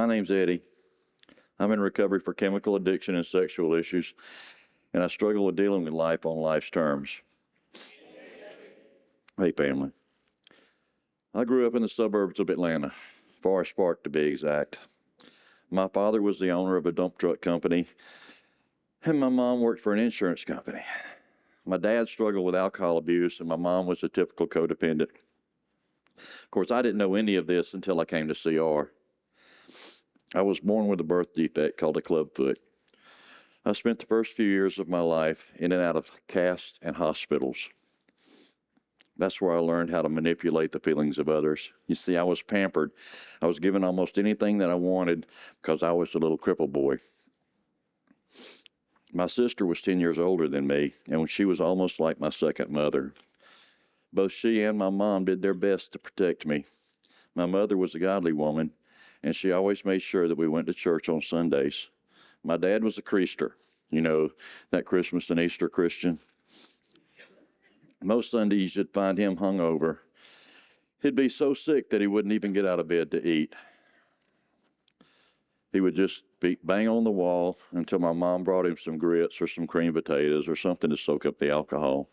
My name's Eddie. I'm in recovery for chemical addiction and sexual issues, and I struggle with dealing with life on life's terms. Hey, family. I grew up in the suburbs of Atlanta, Forest Park to be exact. My father was the owner of a dump truck company, and my mom worked for an insurance company. My dad struggled with alcohol abuse, and my mom was a typical codependent. Of course, I didn't know any of this until I came to CR. I was born with a birth defect called a clubfoot. I spent the first few years of my life in and out of casts and hospitals. That's where I learned how to manipulate the feelings of others. You see, I was pampered. I was given almost anything that I wanted because I was a little cripple boy. My sister was 10 years older than me, and she was almost like my second mother. Both she and my mom did their best to protect me. My mother was a godly woman, and she always made sure that we went to church on Sundays. My dad was a creaster, that Christmas and Easter Christian. Most Sundays you'd find him hungover. He'd be so sick that he wouldn't even get out of bed to eat. He would just bang on the wall until my mom brought him some grits or some cream potatoes or something to soak up the alcohol.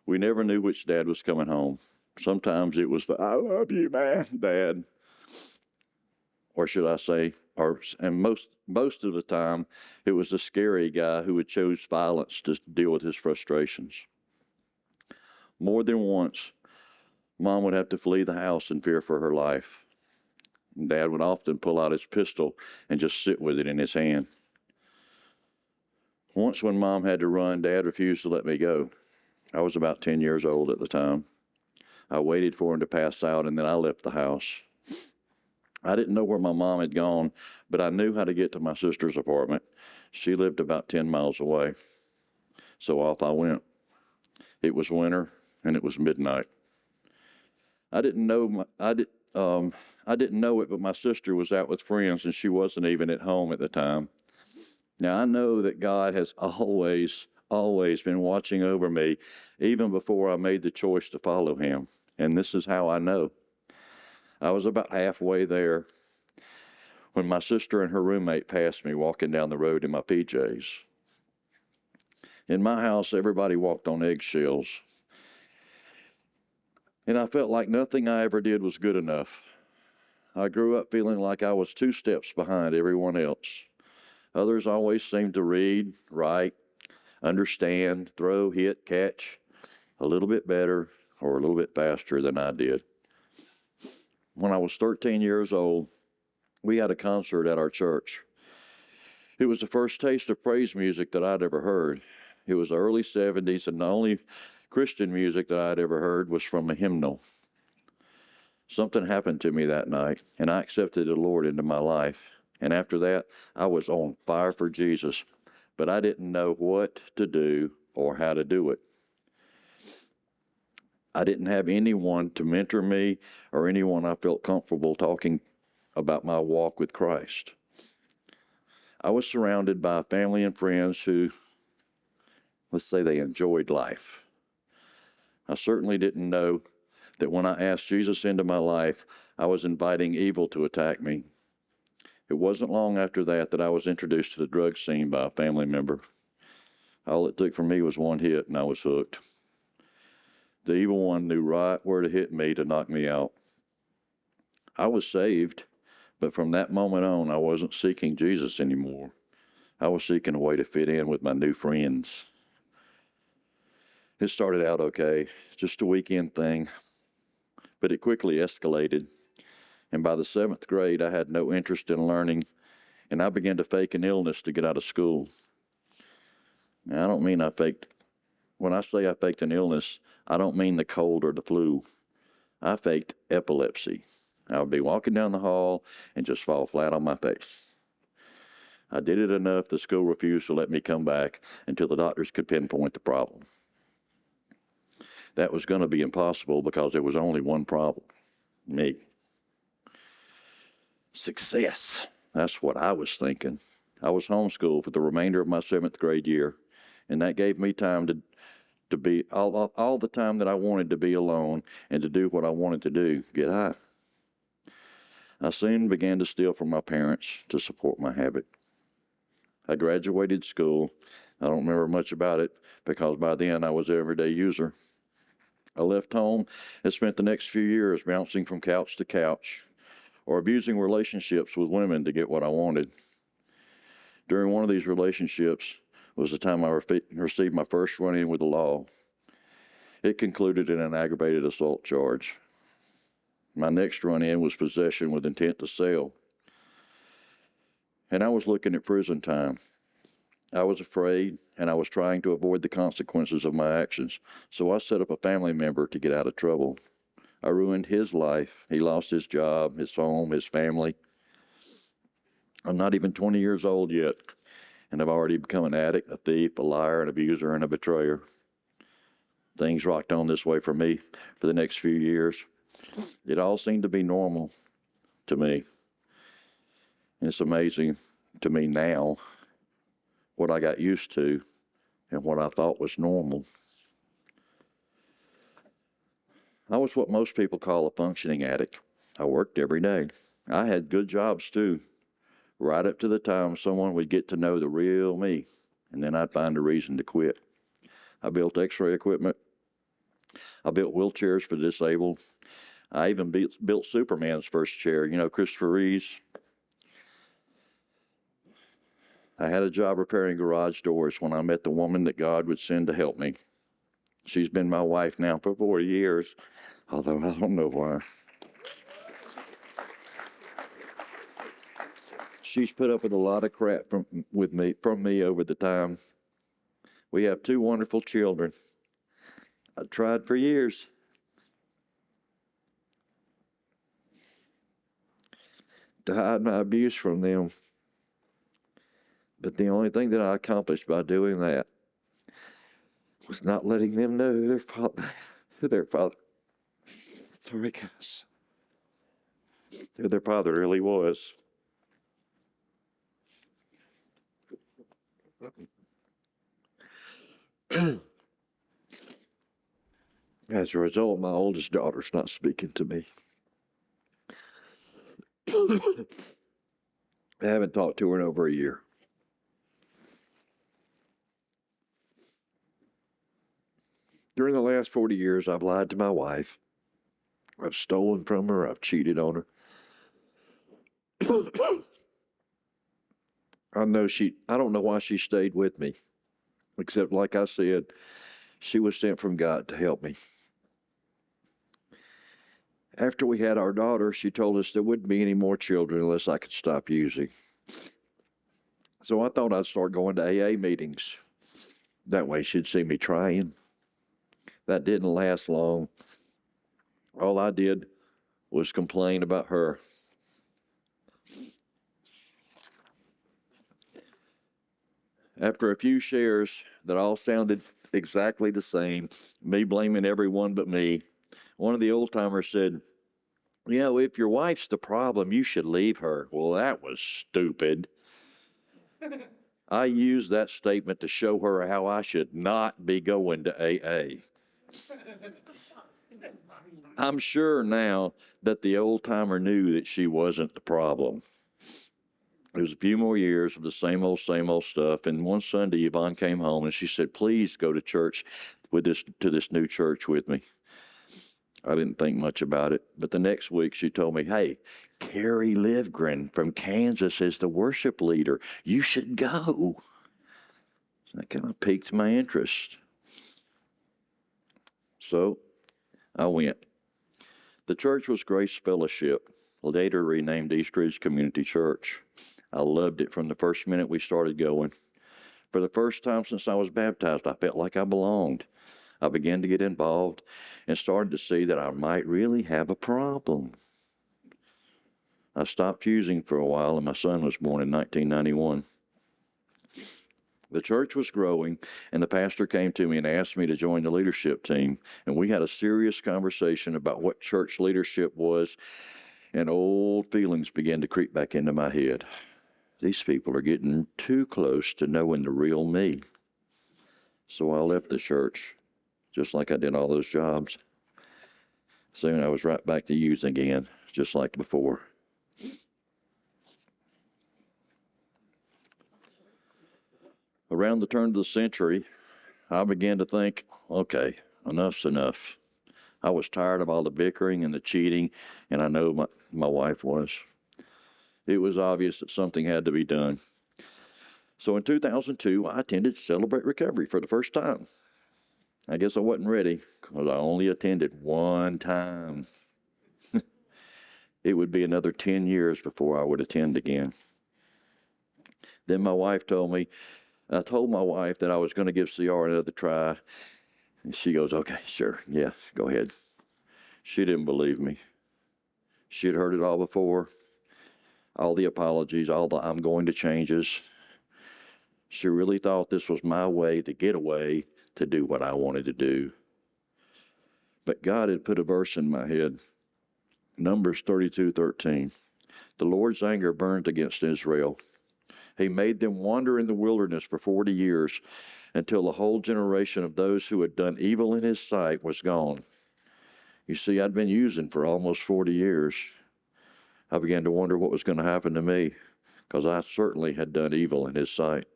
We never knew which dad was coming home. Sometimes it was the "I love you, man, Dad." Or should I say, and most of the time, it was the scary guy who would choose violence to deal with his frustrations. More than once, Mom would have to flee the house in fear for her life. Dad would often pull out his pistol and just sit with it in his hand. Once when Mom had to run, Dad refused to let me go. I was about 10 years old at the time. I waited for him to pass out, and then I left the house. I didn't know where my mom had gone, but I knew how to get to my sister's apartment. She lived about 10 miles away. So off I went. It was winter, and it was midnight. I didn't know it, but my sister was out with friends, and she wasn't even at home at the time. Now, I know that God has always been watching over me, even before I made the choice to follow him. And this is how I know. I was about halfway there when my sister and her roommate passed me walking down the road in my PJs. In my house, everybody walked on eggshells. And I felt like nothing I ever did was good enough. I grew up feeling like I was 2 steps behind everyone else. Others always seemed to read, write, understand, throw, hit, catch a little bit better or a little bit faster than I did. When I was 13 years old, we had a concert at our church. It was the first taste of praise music that I'd ever heard. It was the early 70s, and the only Christian music that I'd ever heard was from a hymnal. Something happened to me that night, and I accepted the Lord into my life. And after that, I was on fire for Jesus, but I didn't know what to do or how to do it. I didn't have anyone to mentor me or anyone I felt comfortable talking about my walk with Christ. I was surrounded by family and friends who, let's say, they enjoyed life. I certainly didn't know that when I asked Jesus into my life, I was inviting evil to attack me. It wasn't long after that I was introduced to the drug scene by a family member. All it took for me was one hit, and I was hooked. The evil one knew right where to hit me to knock me out. I was saved, but from that moment on, I wasn't seeking Jesus anymore. I was seeking a way to fit in with my new friends. It started out okay, just a weekend thing, but it quickly escalated. And by the 7th grade, I had no interest in learning, and I began to fake an illness to get out of school. Now, I don't mean when I say I faked an illness, I don't mean the cold or the flu. I faked epilepsy. I would be walking down the hall and just fall flat on my face. I did it enough the school refused to let me come back until the doctors could pinpoint the problem. That was going to be impossible because there was only one problem: me. Success. That's what I was thinking. I was homeschooled for the remainder of my 7th grade year, and that gave me time to be all the time that I wanted to be alone and to do what I wanted to do, get high. I soon began to steal from my parents to support my habit. I graduated school. I don't remember much about it because by then I was an everyday user. I left home and spent the next few years bouncing from couch to couch or abusing relationships with women to get what I wanted. During one of these relationships was the time I received my first run-in with the law. It concluded in an aggravated assault charge. My next run-in was possession with intent to sell, and I was looking at prison time. I was afraid, and I was trying to avoid the consequences of my actions, so I set up a family member to get out of trouble. I ruined his life. He lost his job, his home, his family. I'm not even 20 years old yet, and I've already become an addict, a thief, a liar, an abuser, and a betrayer. Things rocked on this way for me for the next few years. It all seemed to be normal to me. And it's amazing to me now what I got used to and what I thought was normal. I was what most people call a functioning addict. I worked every day. I had good jobs too, right up to the time someone would get to know the real me, and then I'd find a reason to quit. I built x-ray equipment. I built wheelchairs for the disabled. I even built Superman's first chair, Christopher Reeves. I had a job repairing garage doors when I met the woman that God would send to help me. She's been my wife now for 40 years, although I don't know why. She's put up with a lot of crap from me over the time. We have 2 wonderful children. I tried for years to hide my abuse from them, but the only thing that I accomplished by doing that was not letting them know who their father really was. As a result, my oldest daughter's not speaking to me. I haven't talked to her in over a year. During the last 40 years, I've lied to my wife. I've stolen from her. I've cheated on her. I don't know why she stayed with me, except like I said, she was sent from God to help me. After we had our daughter, she told us there wouldn't be any more children unless I could stop using. So I thought I'd start going to AA meetings. That way she'd see me trying. That didn't last long. All I did was complain about her. After a few shares that all sounded exactly the same, me blaming everyone but me, one of the old timers said, if your wife's the problem, you should leave her. Well, that was stupid. I used that statement to show her how I should not be going to AA. I'm sure now that the old timer knew that she wasn't the problem. It was a few more years of the same old stuff. And one Sunday, Yvonne came home and she said, "Please go to church to this new church with me." I didn't think much about it. But the next week she told me, "Hey, Carrie Livgren from Kansas is the worship leader. You should go." So that kind of piqued my interest. So I went. The church was Grace Fellowship, later renamed East Ridge Community Church. I loved it from the first minute we started going. For the first time since I was baptized, I felt like I belonged. I began to get involved and started to see that I might really have a problem. I stopped using for a while, and my son was born in 1991. The church was growing, and the pastor came to me and asked me to join the leadership team, and we had a serious conversation about what church leadership was, and old feelings began to creep back into my head. These people are getting too close to knowing the real me. So I left the church, just like I did all those jobs. Soon I was right back to using again, just like before. Around the turn of the century, I began to think, okay, enough's enough. I was tired of all the bickering and the cheating, and I know my wife was. It was obvious that something had to be done. So in 2002, I attended Celebrate Recovery for the first time. I guess I wasn't ready because I only attended one time. It would be another 10 years before I would attend again. Then my wife told me, I told my wife that I was going to give CR another try. And she goes, okay, sure, yeah, go ahead. She didn't believe me. She'd heard it all before, all the apologies, all the I'm going to changes. She really thought this was my way to get away to do what I wanted to do. But God had put a verse in my head, Numbers 32:13. The Lord's anger burned against Israel. He made them wander in the wilderness for 40 years until the whole generation of those who had done evil in his sight was gone. You see, I'd been using for almost 40 years. I began to wonder what was going to happen to me because I certainly had done evil in his sight.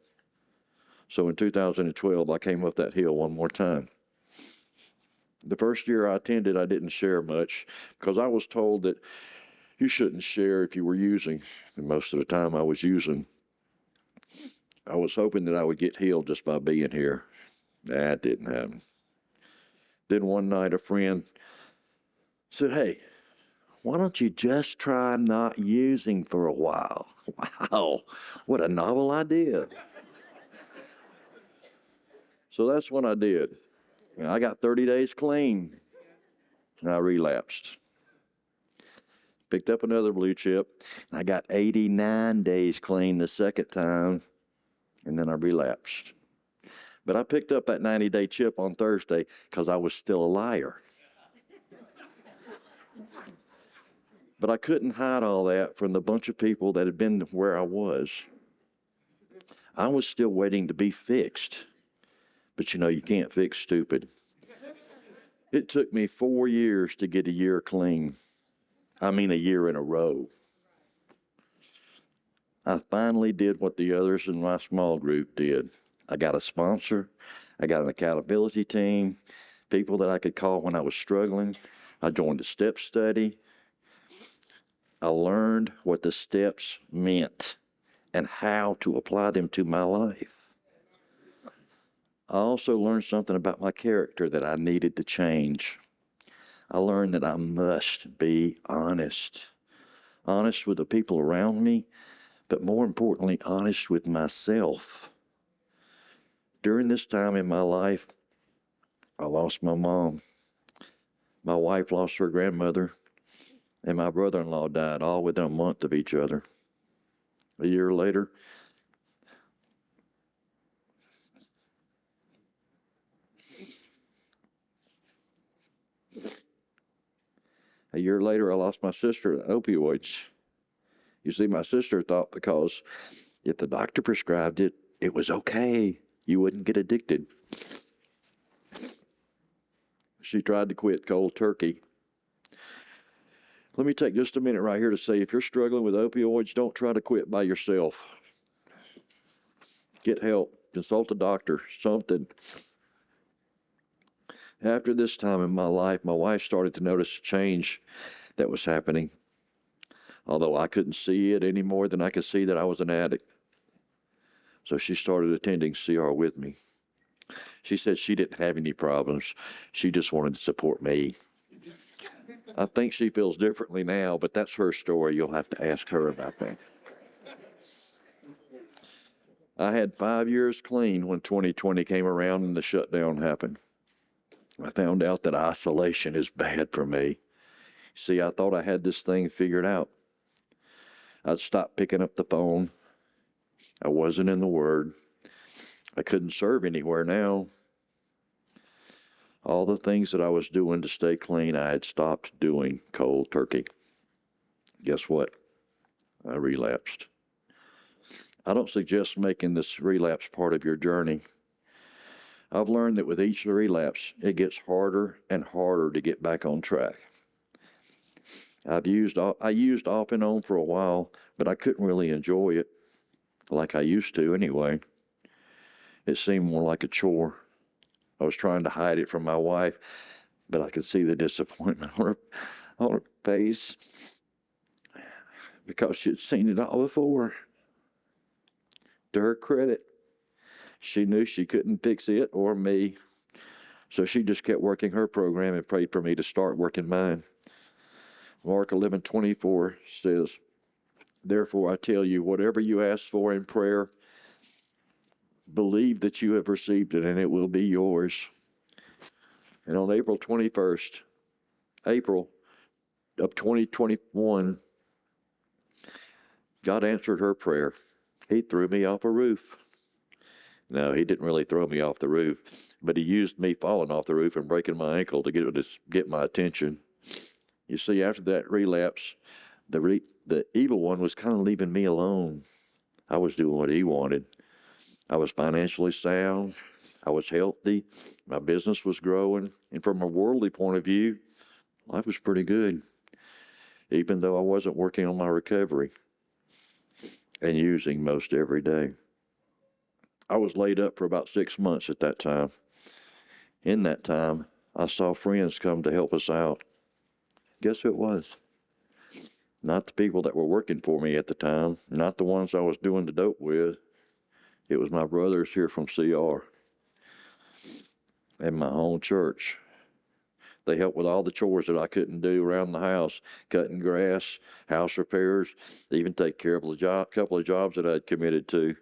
So in 2012, I came up that hill one more time. The first year I attended, I didn't share much because I was told that you shouldn't share if you were using. And most of the time I was using. I was hoping that I would get healed just by being here. That didn't happen. Then one night a friend said, hey, why don't you just try not using for a while? Wow, what a novel idea. So that's what I did. I got 30 days clean, and I relapsed. Picked up another blue chip, and I got 89 days clean the second time, and then I relapsed. But I picked up that 90-day chip on Thursday because I was still a liar. But I couldn't hide all that from the bunch of people that had been where I was. I was still waiting to be fixed. But you can't fix stupid. It took me 4 years to get a year clean. I mean, a year in a row. I finally did what the others in my small group did. I got a sponsor. I got an accountability team, people that I could call when I was struggling. I joined a step study. I learned what the steps meant and how to apply them to my life. I also learned something about my character that I needed to change. I learned that I must be honest. Honest with the people around me, but more importantly, honest with myself. During this time in my life, I lost my mom. My wife lost her grandmother, and my brother-in-law died all within a month of each other. A year later, I lost my sister to opioids. You see, my sister thought because if the doctor prescribed it, it was okay. You wouldn't get addicted. She tried to quit cold turkey. Let me take just a minute right here to say, if you're struggling with opioids, don't try to quit by yourself. Get help. Consult a doctor, something. After this time in my life, my wife started to notice a change that was happening. Although I couldn't see it any more than I could see that I was an addict. So she started attending CR with me. She said she didn't have any problems. She just wanted to support me. I think she feels differently now, but that's her story. You'll have to ask her about that. I had 5 years clean when 2020 came around and the shutdown happened. I found out that isolation is bad for me. See, I thought I had this thing figured out. I'd stopped picking up the phone. I wasn't in the Word. I couldn't serve anywhere now. All the things that I was doing to stay clean, I had stopped doing cold turkey. Guess what? I relapsed. I don't suggest making this relapse part of your journey. I've learned that with each relapse, it gets harder and harder to get back on track. I used off and on for a while, but I couldn't really enjoy it like I used to anyway. It seemed more like a chore. I was trying to hide it from my wife, but I could see the disappointment on her face because she had seen it all before. To her credit, she knew she couldn't fix it or me, so she just kept working her program and prayed for me to start working mine. Mark 11:24 says, "Therefore I tell you, whatever you ask for in prayer, believe that you have received it and it will be yours." And on April 21st, April of 2021, God answered her prayer. He threw me off a roof. No, he didn't really throw me off the roof, but he used me falling off the roof and breaking my ankle to get my attention. You see, after that relapse, the evil one was kind of leaving me alone. I was doing what he wanted. I was financially sound. I was healthy. My business was growing. And from a worldly point of view, life was pretty good, even though I wasn't working on my recovery and using most every day. I was laid up for about 6 months at that time. In that time, I saw friends come to help us out. Guess who it was? Not the people that were working for me at the time, not the ones I was doing the dope with. It was my brothers here from CR and my home church. They helped with all the chores that I couldn't do around the house, cutting grass, house repairs, even take care of a couple of jobs that I'd committed to.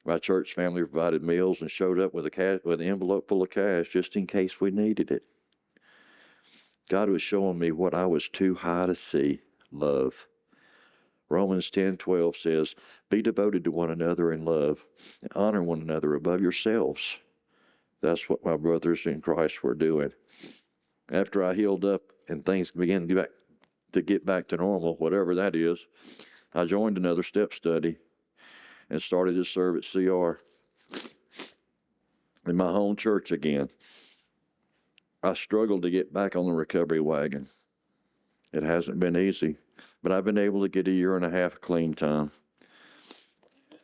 My church family provided meals and showed up with an envelope full of cash just in case we needed it. God was showing me what I was too high to see: love. Romans 10:12 says, "Be devoted to one another in love, and honor one another above yourselves." That's what my brothers in Christ were doing. After I healed up and things began to get back to normal, whatever that is, I joined another step study and started to serve at CR in my home church again. I struggled to get back on the recovery wagon. It hasn't been easy, but I've been able to get a year and a half of clean time.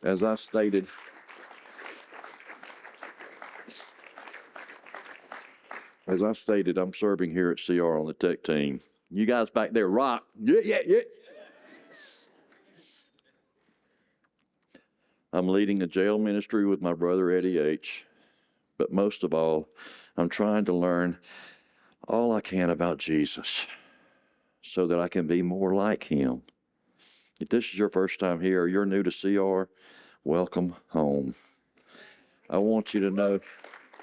As I stated, I'm serving here at CR on the tech team. You guys back there rock. Yeah, yeah, yeah. I'm leading a jail ministry with my brother Eddie H. But most of all, I'm trying to learn all I can about Jesus so that I can be more like him. If this is your first time here or you're new to CR, welcome home. I want you to know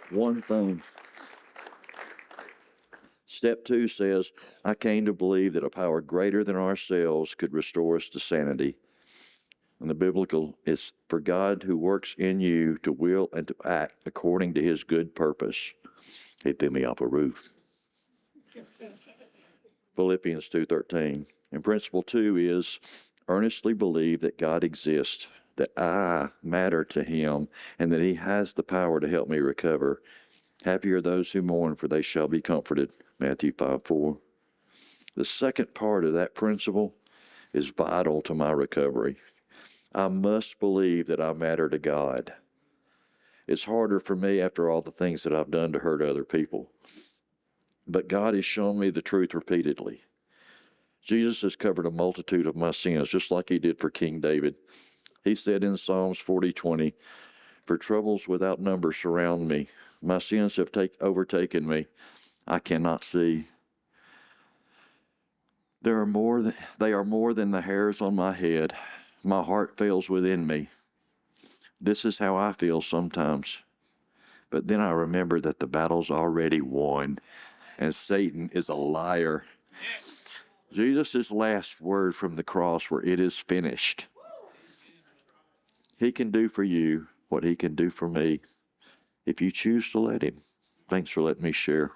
one thing. Step 2 says, I came to believe that a power greater than ourselves could restore us to sanity. And the biblical is for God who works in you to will and to act according to his good purpose. He threw me off a roof. Philippians 2:13. And principle 2 is earnestly believe that God exists, that I matter to him, and that he has the power to help me recover. Happy are those who mourn, for they shall be comforted. Matthew 5:4. The second part of that principle is vital to my recovery. I must believe that I matter to God. It's harder for me after all the things that I've done to hurt other people. But God has shown me the truth repeatedly. Jesus has covered a multitude of my sins, just like he did for King David. He said in Psalms 40:20, "For troubles without number surround me. My sins have overtaken me. I cannot see. They are more than the hairs on my head. My heart fails within me." This is how I feel sometimes. But then I remember that the battle's already won, and Satan is a liar. Jesus' last word from the cross were, "It is finished." He can do for you what he can do for me if you choose to let him. Thanks for letting me share.